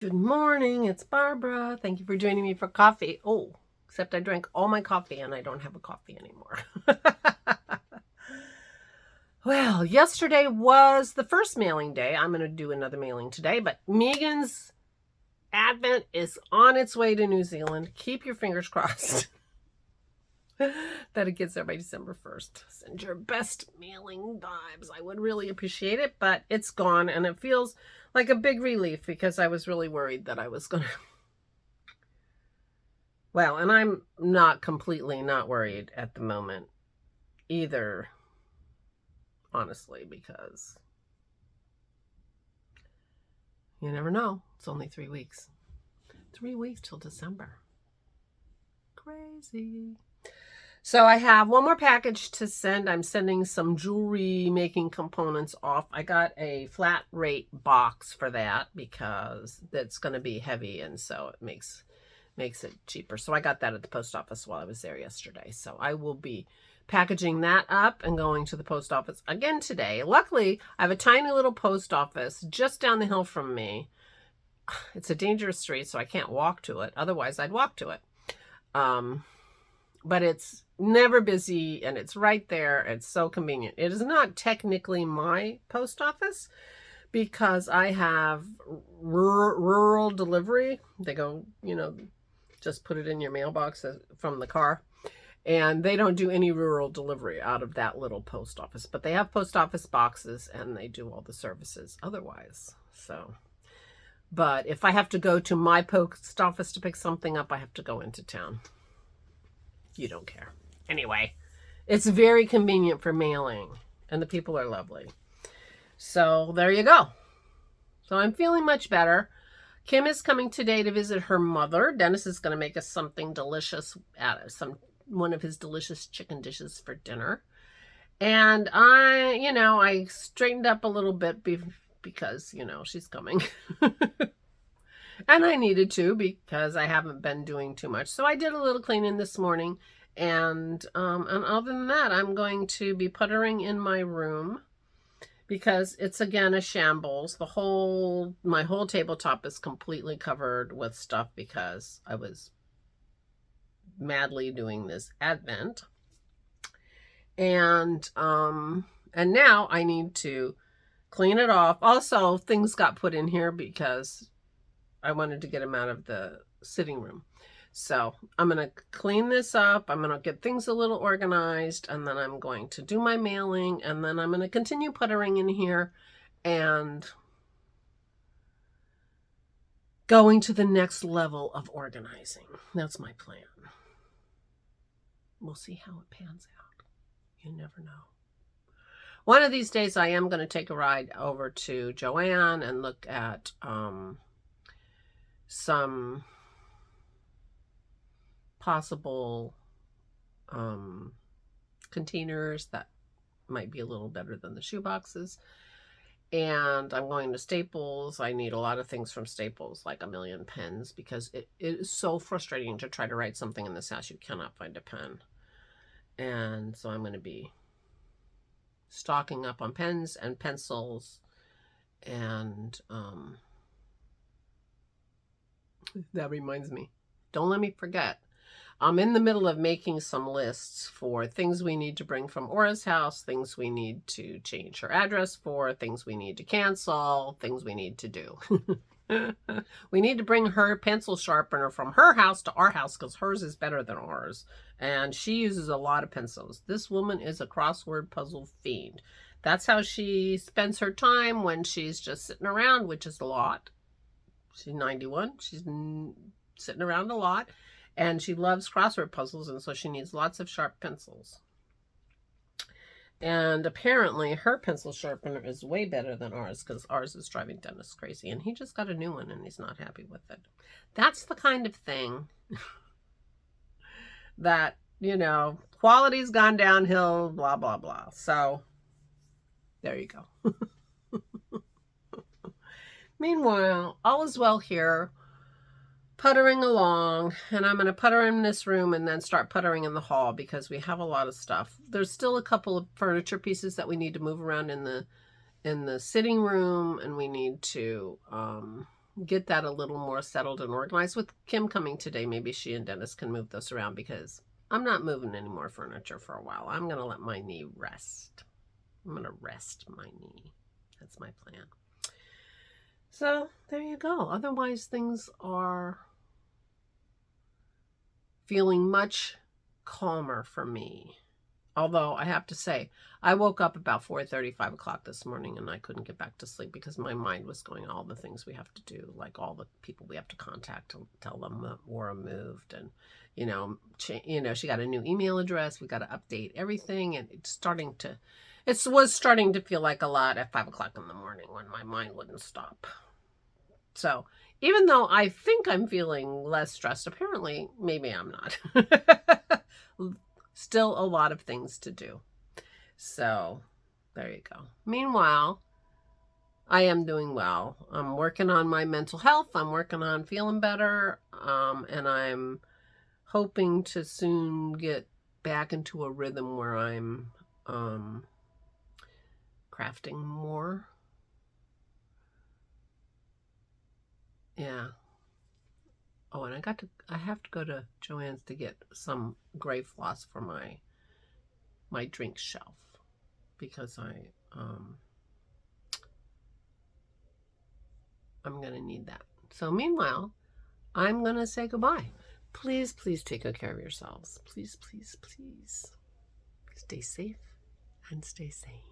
Good morning, it's Barbara. Thank you for joining me for coffee. Oh, except I drank all my coffee and I don't have a coffee anymore. Well, yesterday was the first mailing day. I'm going to do another mailing today, but Megan's Advent is on its way to New Zealand. Keep your fingers crossed that it gets there by December 1st. Send your best mailing vibes. I would really appreciate it, but it's gone and it feels like a big relief because I was really worried that I was going to. Well, and I'm not completely not worried at the moment either, honestly, because you never know. It's only 3 weeks. 3 weeks till December. Crazy. So I have one more package to send. I'm sending some jewelry making components off. I got a flat rate box for that because that's going to be heavy, and so it makes it cheaper. So I got that at the post office while I was there yesterday. So I will be packaging that up and going to the post office again today. Luckily, I have a tiny little post office just down the hill from me. It's a dangerous street, so I can't walk to it. Otherwise, I'd walk to it. But it's never busy and it's right there. It's so convenient. It is not technically my post office because I have rural delivery. They go, just put it in your mailbox from the car. And they don't do any rural delivery out of that little post office. But they have post office boxes and they do all the services otherwise. So, but if I have to go to my post office to pick something up, I have to go into town. You don't care. Anyway, it's very convenient for mailing. And the people are lovely. So there you go. So I'm feeling much better. Kim is coming today to visit her mother. Dennis is going to make us something delicious out of one of his delicious chicken dishes for dinner. And I straightened up a little bit because, she's coming. And I needed to because I haven't been doing too much. So I did a little cleaning this morning. And other than that, I'm going to be puttering in my room because it's again a shambles. My whole tabletop is completely covered with stuff because I was madly doing this Advent. And now I need to clean it off. Also, things got put in here because I wanted to get them out of the sitting room. So I'm going to clean this up. I'm going to get things a little organized, and then I'm going to do my mailing, and then I'm going to continue puttering in here and going to the next level of organizing. That's my plan. We'll see how it pans out. You never know. One of these days I am going to take a ride over to Joanne and look at some possible containers that might be a little better than the shoe boxes. And I'm going to Staples. I need a lot of things from Staples, like a million pens, because it is so frustrating to try to write something in this house. You cannot find a pen. And so I'm going to be stocking up on pens and pencils. And that reminds me, don't let me forget. I'm in the middle of making some lists for things we need to bring from Aura's house, things we need to change her address for, things we need to cancel, things we need to do. We need to bring her pencil sharpener from her house to our house because hers is better than ours. And she uses a lot of pencils. This woman is a crossword puzzle fiend. That's how she spends her time when she's just sitting around, which is a lot. She's 91. She's sitting around a lot. And she loves crossword puzzles, and so she needs lots of sharp pencils. And apparently her pencil sharpener is way better than ours because ours is driving Dennis crazy. And he just got a new one and he's not happy with it. That's the kind of thing that, quality's gone downhill, blah, blah, blah. So there you go. Meanwhile, all is well here. Puttering along, and I'm going to putter in this room and then start puttering in the hall because we have a lot of stuff. There's still a couple of furniture pieces that we need to move around in the sitting room, and we need to get that a little more settled and organized. With Kim coming today, maybe she and Dennis can move this around, because I'm not moving any more furniture for a while. I'm going to let my knee rest. I'm going to rest my knee. That's my plan. So there you go. Otherwise, things are feeling much calmer for me. Although I have to say, I woke up about 4:30, 5 o'clock this morning, and I couldn't get back to sleep because my mind was going all the things we have to do, like all the people we have to contact to tell them that we're moved, and she got a new email address. We got to update everything, and it was starting to feel like a lot at 5 o'clock in the morning when my mind wouldn't stop. So even though I think I'm feeling less stressed, apparently maybe I'm not. Still a lot of things to do. So there you go. Meanwhile, I am doing well. I'm working on my mental health. I'm working on feeling better. And I'm hoping to soon get back into a rhythm where I'm crafting more. Yeah. Oh, and I have to go to Joann's to get some gray floss for my drink shelf, because I'm going to need that. So meanwhile, I'm going to say goodbye. Please, please take good care of yourselves. Please, please, please. Stay safe and stay sane.